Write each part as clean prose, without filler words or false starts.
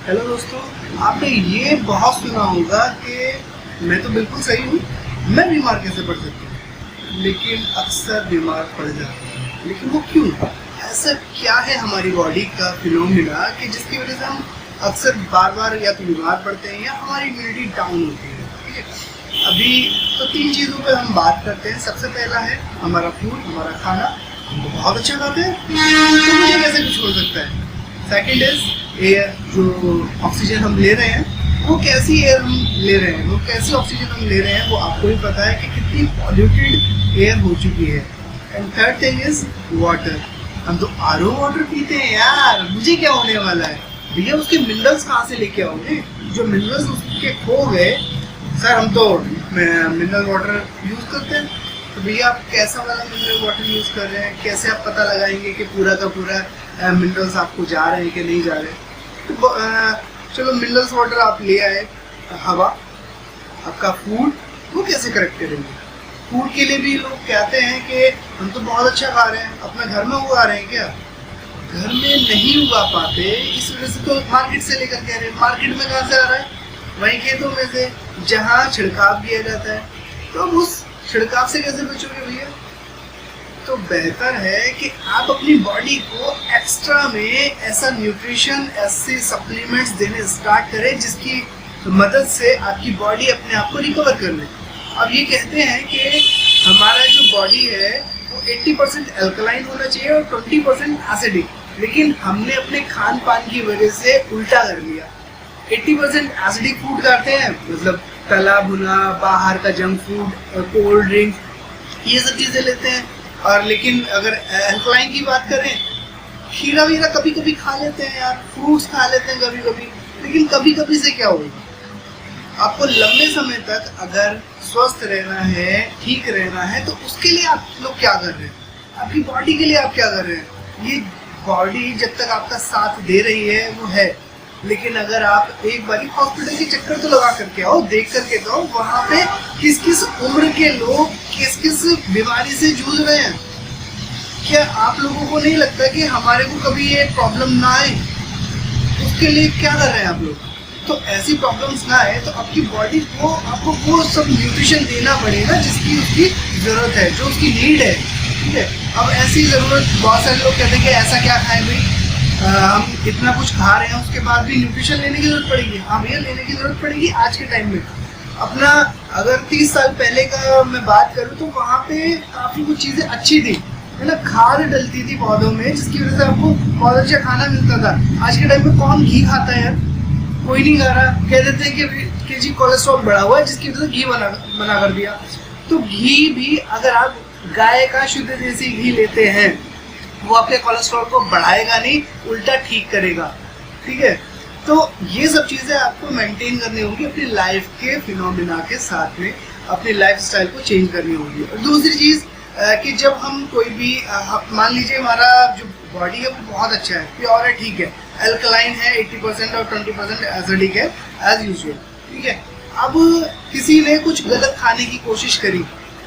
Hello दोस्तों, आपने ये बहुत सुना होगा कि मैं तो बिल्कुल सही हूँ, मैं बीमार कैसे पड़ सकता हूँ, लेकिन अक्सर बीमार पड़ जाते हैं। लेकिन वो क्यों? ऐसा क्या है हमारी बॉडी का फिनोमिना कि जिसकी वजह से हम अक्सर बार बार या तो बीमार पड़ते हैं या हमारी इम्यूनिटी डाउन होती है। ठीक है, अभी तो 3 चीज़ों पर हम बात करते हैं। सबसे पहला है हमारा फूड, हमारा खाना। हम तो बहुत अच्छा खाते हैं, तो मुझे कैसे कुछ हो सकता है। सेकेंड इज एयर, जो ऑक्सीजन हम ले रहे हैं वो कैसी एयर हम ले रहे हैं, वो कैसी ऑक्सीजन हम ले रहे हैं, वो आपको भी पता है कि कितनी पॉल्यूटेड एयर हो चुकी है। And third thing is water. हम तो आरओ वाटर पीते हैं यार, मुझे क्या होने वाला है भैया? उसके मिनरल्स कहाँ से लेके आओगे? जो मिनरल्स उसके खो गए, सर हम तो मिनरल वाटर यूज करते हैं। तो भैया आप कैसा वाला मिनरल वाटर यूज कर रहे हैं? कैसे आप पता लगाएंगे कि पूरा का पूरा मिनरल्स आपको जा रहे हैं कि नहीं जा रहे? तो चलो मिनरल्स वाटर आप ले आए, हवा, आपका फूड, वो कैसे करेक्ट करेंगे? फूड के लिए भी लोग कहते हैं कि हम तो बहुत अच्छा खा रहे हैं, अपना घर में उगा रहे हैं। क्या घर में नहीं उगा पाते, इस वजह से तो मार्केट से लेकर के आ रहे हैं। मार्केट में कहाँ से आ रहा है? वहीं खेतों में से, जहाँ छिड़काव किया जाता है। तो अब उस छिड़काव से कैसे बचोगे भैया? तो बेहतर है कि आप अपनी बॉडी को एक्स्ट्रा में ऐसा न्यूट्रिशन, ऐसे सप्लीमेंट्स देने स्टार्ट करें जिसकी मदद से आपकी बॉडी अपने आप को रिकवर कर ले। अब ये कहते हैं कि हमारा जो बॉडी है वो 80% अल्कलाइन होना चाहिए और 20% एसिडिक, लेकिन हमने अपने खान पान की वजह से उल्टा कर लिया। 80% एसिडिक फूड खाते हैं, मतलब तला भुना, बाहर का जंक फूड, कोल्ड ड्रिंक, ये सब चीज़ें लेते हैं। और लेकिन अगर अल्कलाइन की बात करें, खीरा वीरा कभी कभी खा लेते हैं यार, फ्रूट्स खा लेते हैं कभी कभी, लेकिन कभी कभी से क्या होगा? आपको लंबे समय तक अगर स्वस्थ रहना है, ठीक रहना है, तो उसके लिए आप लोग क्या कर रहे हैं? आपकी बॉडी के लिए आप क्या कर रहे हैं? ये बॉडी जब तक आपका साथ दे रही है वो है, लेकिन अगर आप एक बार हॉस्पिटल के चक्कर तो लगा करके आओ, देख करके आओ वहाँ पे किस किस उम्र के लोग किस किस बीमारी से जूझ रहे हैं। क्या आप लोगों को नहीं लगता कि हमारे को कभी ये प्रॉब्लम ना आए? उसके लिए क्या कर रहे हैं आप लोग? तो ऐसी प्रॉब्लम्स ना आए तो आपकी बॉडी को आपको वो सब न्यूट्रिशन देना पड़ेगा जिसकी उसकी ज़रूरत है, जो उसकी नीड है। ठीक है, अब ऐसी ज़रूरत, बहुत सारे लोग कहते हैं कि ऐसा क्या खाएं भाई, हम इतना कुछ खा रहे हैं उसके बाद भी न्यूट्रिशन लेने की जरूरत पड़ेगी। हाँ भैया, लेने की जरूरत पड़ेगी आज के टाइम में। अपना अगर 30 साल पहले का मैं बात करूँ तो वहाँ पे काफ़ी कुछ चीज़ें अच्छी थी, है ना, खाद डलती थी पौधों में जिसकी वजह से आपको बहुत अच्छा खाना मिलता था। आज के टाइम में कौन घी खाता है यार? कोई नहीं खा रहा। कह देते हैं कि जी कोलेस्ट्रॉल बढ़ा हुआ है, जिसकी वजह से घी मना कर दिया। तो घी भी अगर आप गाय का शुद्ध देसी घी लेते हैं, वो आपके कोलेस्ट्रॉल को बढ़ाएगा नहीं, उल्टा ठीक करेगा। ठीक है, तो ये सब चीज़ें आपको मेंटेन करनी होगी अपनी लाइफ के फिनोमिना के साथ में, अपनी लाइफ स्टाइल को चेंज करनी होगी। और दूसरी चीज़ कि जब हम कोई भी, मान लीजिए हमारा जो बॉडी है वो बहुत अच्छा है, प्योर है, ठीक है, अल्कलाइन है 80% और 20% एसिडिक है एज यूजुअल। ठीक है, अब किसी ने कुछ गलत खाने की कोशिश करी,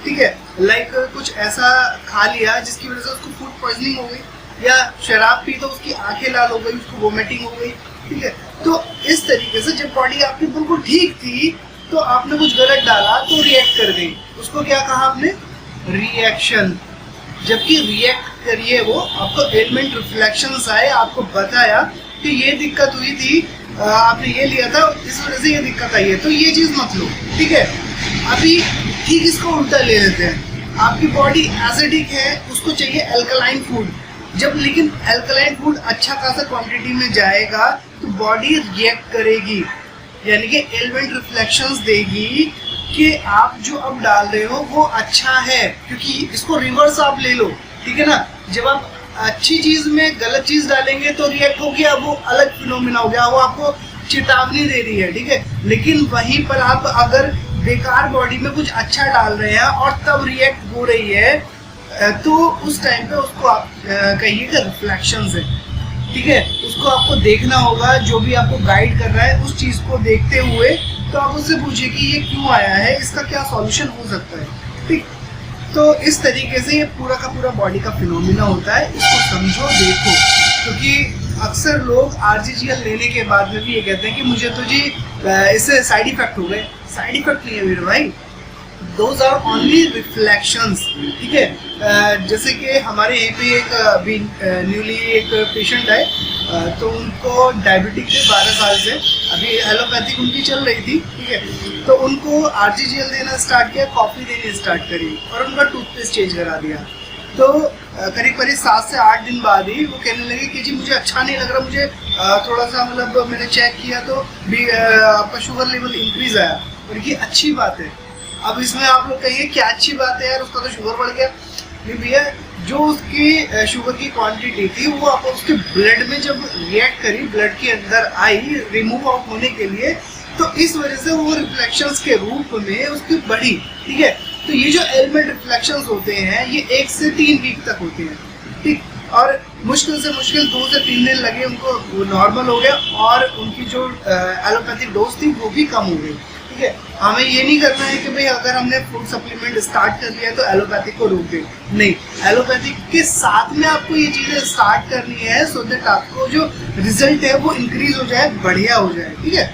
ठीक है, लाइक कुछ ऐसा खा लिया जिसकी वजह से उसको फूड पॉइजनिंग हो गई, या शराब पी तो उसकी आंखें लाल हो गई, उसको वोमिटिंग हो गई। ठीक है, तो इस तरीके से जब बॉडी आपकी बिल्कुल ठीक थी तो आपने कुछ गलत डाला तो रिएक्ट कर गई। उसको क्या कहा आपने? रिएक्शन। जबकि रिएक्ट करिए, वो आपको एलिमेंट रिफ्लेक्शंस आए, आपको बताया कि ये दिक्कत हुई थी, आपने ये लिया था, इस वजह से ये दिक्कत आई है, तो ये चीज़ मत लो। ठीक है, अभी ठीक इसको उल्टा ले लेते हैं। आपकी बॉडी एसिडिक है, उसको चाहिए अल्कलाइन फूड। जब लेकिन अल्कलाइन फूड अच्छा खासा क्वांटिटी में जाएगा तो बॉडी रिएक्ट करेगी, यानी कि एलिमेंट रिफ्लेक्शंस देगी कि आप जो अब डाल रहे हो वो अच्छा है, क्योंकि इसको रिवर्स आप ले लो। ठीक है ना, जब आप अच्छी चीज़ में गलत चीज़ डालेंगे तो रिएक्ट हो गया, वो अलग फिनोमिना हो गया, वो आपको चेतावनी दे रही है। ठीक है, लेकिन वहीं पर आप अगर बेकार बॉडी में कुछ अच्छा डाल रहे हैं और तब रिएक्ट हो रही है, तो उस टाइम पे उसको आप कहिए कि रिफ्लेक्शंस है। ठीक है, उसको आपको देखना होगा, जो भी आपको गाइड कर रहा है उस चीज़ को देखते हुए, तो आप उससे पूछिए कि ये क्यों आया है, इसका क्या सॉल्यूशन हो सकता है। ठीक, तो इस तरीके से ये पूरा का पूरा बॉडी का फिनोमिना होता है, इसको समझो, देखो, क्योंकि अक्सर लोग आरजीजीएल लेने के बाद में भी ये कहते हैं कि मुझे तो जी इससे साइड इफेक्ट हो गए। साइड इफेक्ट नहीं है मेरे भाई, दोज आर ओनली रिफ्लेक्शंस, ठीक है। जैसे कि हमारे यहीं पे एक अभी न्यूली एक पेशेंट है, तो उनको डायबिटिक थे 12 साल से, अभी एलोपैथिक उनकी चल रही थी, ठीक है। तो उनको आरजीजीएल देना स्टार्ट किया, कॉफ़ी देनी स्टार्ट करी और उनका टूथपेस्ट चेंज करा दिया। तो करीब 7 से 8 दिन बाद ही वो कहने लगे कि जी मुझे अच्छा नहीं लग रहा, मुझे थोड़ा सा मतलब मैंने चेक किया तो भी आपका शुगर लेवल इंक्रीज आया। और ये अच्छी बात है। अब इसमें आप लोग कहिए क्या अच्छी बात है यार, उसका तो शुगर बढ़ गया। नहीं भैया, जो उसकी शुगर की क्वांटिटी थी वो आप उसके ब्लड में जब रिएक्ट करी, ब्लड के अंदर आई रिमूव आउट होने के लिए, तो इस वजह से वो रिफ्लेक्शंस के रूप में उसकी बढ़ी, ठीक है। तो ये जो एलिमेंट रिफ्लेक्शंस होते हैं ये 1 से 3 वीक तक होते हैं, ठीक। और मुश्किल से मुश्किल 2 से 3 दिन लगे उनको, वो नॉर्मल हो गया और उनकी जो एलोपैथिक डोज थी वो भी कम हो गई, ठीक है। हमें ये नहीं करना है कि भाई अगर हमने फूड सप्लीमेंट स्टार्ट कर लिया तो एलोपैथिक को रोक दें, नहीं। एलोपैथिक के साथ में आपको ये चीज़ें स्टार्ट करनी है सो दैट आपको जो रिजल्ट है वो इंक्रीज हो जाए, बढ़िया हो जाए, ठीक है।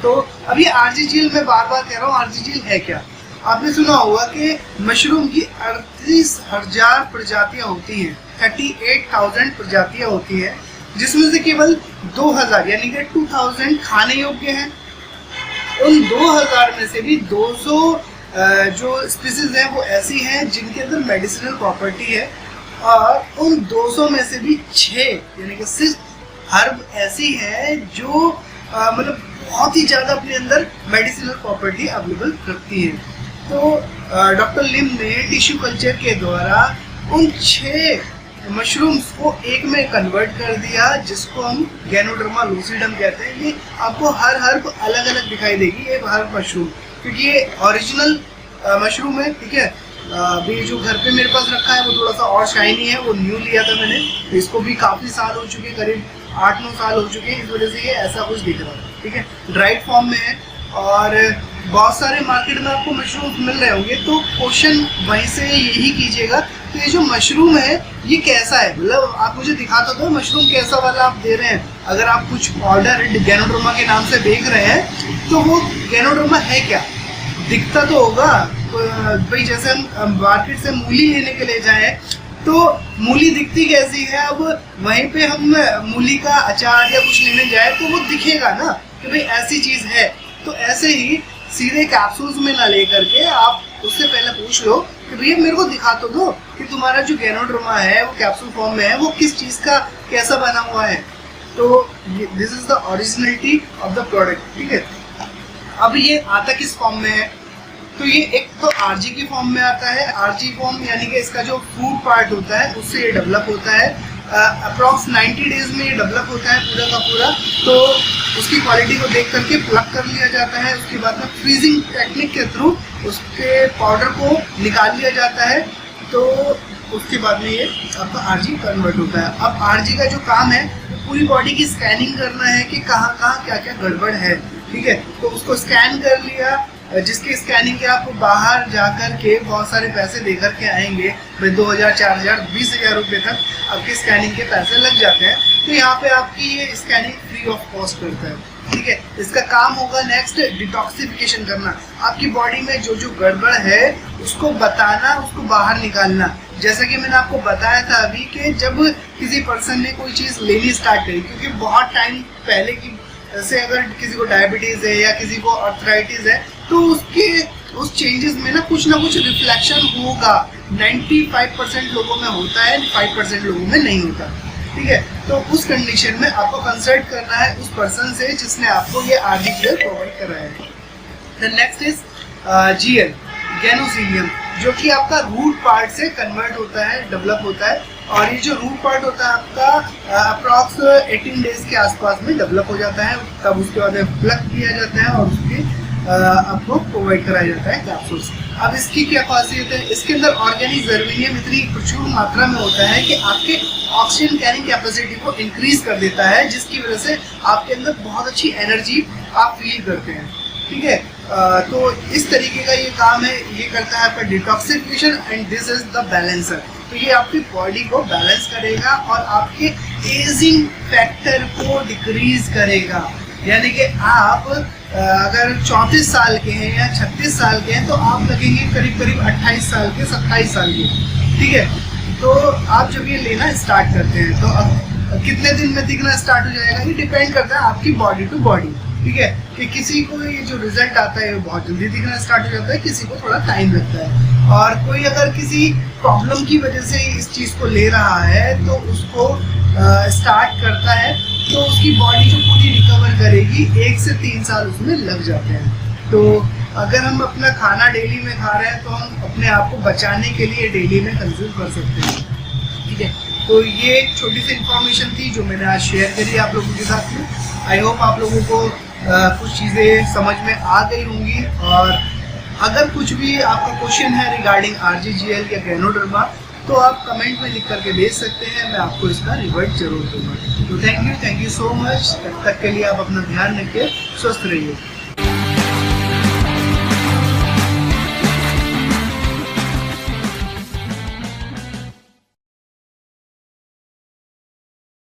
तो अभी आरजीजीएल मैं बार बार कह रहा हूँ, आरजीजीएल है क्या? आपने सुना होगा कि मशरूम की 38,000 प्रजातियां होती हैं, 38,000 प्रजातियां होती हैं, जिसमें से केवल 2,000 यानी कि 2,000 खाने योग्य हैं। उन 2,000 में से भी 200 जो स्पीसीज हैं वो ऐसी हैं जिनके अंदर मेडिसिनल प्रॉपर्टी है, और उन 200 में से भी 6 यानी कि सिर्फ हर्ब ऐसी है जो मतलब बहुत ही ज़्यादा अपने अंदर मेडिसिनल प्रॉपर्टी अवेलेबल रखती है। तो डॉक्टर लिम ने टिश्यू कल्चर के द्वारा उन 6 मशरूम्स को एक में कन्वर्ट कर दिया, जिसको हम गैनोडर्मा लूसिडम कहते हैं। ये आपको हर हर्ब अलग अलग दिखाई देगी, ये हर मशरूम, क्योंकि ये ओरिजिनल मशरूम है, ठीक है। अभी जो घर पे मेरे पास रखा है वो थोड़ा सा और शाइनी है, वो न्यू लिया था मैंने, तो इसको भी काफ़ी साल हो चुके, करीब 8-9 साल हो चुके हैं, इस वजह से ये ऐसा कुछ दिख रहा है, ठीक है। ड्राइड फॉर्म में है और बहुत सारे मार्केट में आपको मशरूम मिल रहे होंगे, तो क्वेश्चन वहीं से यही कीजिएगा कि ये जो मशरूम है ये कैसा है, मतलब आप मुझे दिखाता दो मशरूम कैसा वाला आप दे रहे हैं। अगर आप कुछ ऑर्डर गैनोडर्मा के नाम से देख रहे हैं तो वो गैनोडर्मा है क्या, दिखता तो होगा भाई। जैसे हम मार्केट से मूली लेने के लिए जाएं तो मूली दिखती कैसी है, अब वहीं पे हम मूली का अचार या कुछ लेने जाए तो वो दिखेगा ना कि भाई ऐसी चीज़ है। तो ऐसे ही सीधे कैप्सूल्स में ना लेकर के आप उससे पहले पूछ लो कि भैया मेरे को दिखा तो दो कि तुम्हारा जो गैनोडर्मा है वो कैप्सूल फॉर्म में है, वो किस चीज़ का कैसा बना हुआ है। तो this is the originality of the product, ठीक है। अब ये आता किस फॉर्म में है, तो ये एक तो आरजी की फॉर्म में आता है। आरजी फॉर्म यानी कि इसका जो फूड पार्ट होता है उससे ये डेवलप होता है। अप्रॉक्स 90 डेज में ये डेवलप होता है पूरा का पूरा। तो उसकी क्वालिटी को देख करके प्लग कर लिया जाता है, उसके बाद में फ्रीजिंग टेक्निक के थ्रू उसके पाउडर को निकाल लिया जाता है, तो उसके बाद में ये आपका आरजी कन्वर्ट होता है। अब आरजी का जो काम है पूरी बॉडी की स्कैनिंग करना है कि कहाँ कहाँ क्या क्या गड़बड़ है, ठीक है। तो उसको स्कैन कर लिया, जिसकी स्कैनिंग के आप बाहर जाकर के बहुत सारे पैसे दे करके आएंगे, भाई 2,000, 4,000, 20,000 रुपये तक आपके स्कैनिंग के पैसे लग जाते हैं। तो यहाँ पे आपकी ये स्कैनिंग फ्री ऑफ कॉस्ट करता है, ठीक है। इसका काम होगा नेक्स्ट डिटॉक्सिफिकेशन करना, आपकी बॉडी में जो जो गड़बड़ है उसको बताना, उसको बाहर निकालना। जैसा कि मैंने आपको बताया था अभी कि जब किसी पर्सन ने कोई चीज़ लेनी स्टार्ट करी, क्योंकि बहुत टाइम पहले की से अगर किसी को डायबिटीज़ है या किसी को अर्थराइटिस है तो उसके उस चेंजेस में ना कुछ रिफ्लेक्शन होगा। 95% लोगों में होता है, 5% लोगों में नहीं होता, ठीक है। तो उस कंडीशन में आपको कंसल्ट करना है उस पर्सन से जिसने आपको ये आरजीजीएल प्रोवाइड कराया है। द नेक्स्ट इज जीएल गैनोसीलियम, जो कि आपका रूट पार्ट से कन्वर्ट होता है, डेवलप होता है। और ये जो रूट पार्ट होता है आपका अप्रॉक्स 18 डेज के आसपास में डेवलप हो जाता है, तब उसके बाद प्लग किया जाता है और उसकी आपको प्रोवाइड कराया जाता है कैप्सूल्स। अब इसकी क्या खासियत है, इसके अंदर ऑर्गेनिक जर्मेनियम इतनी प्रचुर मात्रा में होता है कि आपके ऑक्सीजन कैरिंग कैपेसिटी को इंक्रीज कर देता है, जिसकी वजह से आपके अंदर बहुत अच्छी एनर्जी आप फील करते हैं, ठीक है। तो इस तरीके का ये काम है, ये करता है आपका detoxification and this is the balancer. तो तो ये आपकी बॉडी को बैलेंस करेगा और आपके एजिंग फैक्टर को डिक्रीज करेगा। यानी कि आप अगर 34 साल के हैं या 36 साल के हैं तो आप लगेंगे करीब करीब 28 साल के, 27 साल के, ठीक है। तो आप जब ये लेना स्टार्ट करते हैं तो अब कितने दिन में दिखना स्टार्ट हो जाएगा, ये डिपेंड करता है आपकी बॉडी टू बॉडी, ठीक है। कि किसी को ये जो रिजल्ट आता है वो बहुत जल्दी दिखना स्टार्ट हो जाता है, किसी को थोड़ा टाइम लगता है। और कोई अगर किसी प्रॉब्लम की वजह से इस चीज़ को ले रहा है तो उसको स्टार्ट करता है तो उसकी बॉडी जो पूरी रिकवर करेगी 1 से 3 साल उसमें लग जाते हैं। तो अगर हम अपना खाना डेली में खा रहे हैं तो हम अपने आप को बचाने के लिए डेली में कंज्यूम कर सकते हैं, ठीक है। तो ये एक छोटी सी इन्फॉर्मेशन थी जो मैंने आज शेयर करी आप लोगों के साथ में। आई होप आप लोगों को कुछ चीज़ें समझ में आ गई होंगी। और अगर कुछ भी आपका क्वेश्चन है रिगार्डिंग RGGL या गैनोडर्मा तो आप कमेंट में लिख करके भेज सकते हैं, मैं आपको इसका रिवर्ट जरूर दूंगा। तो थैंक यू सो मच। तब तक के लिए आप अपना ध्यान रखिए, स्वस्थ रहिए।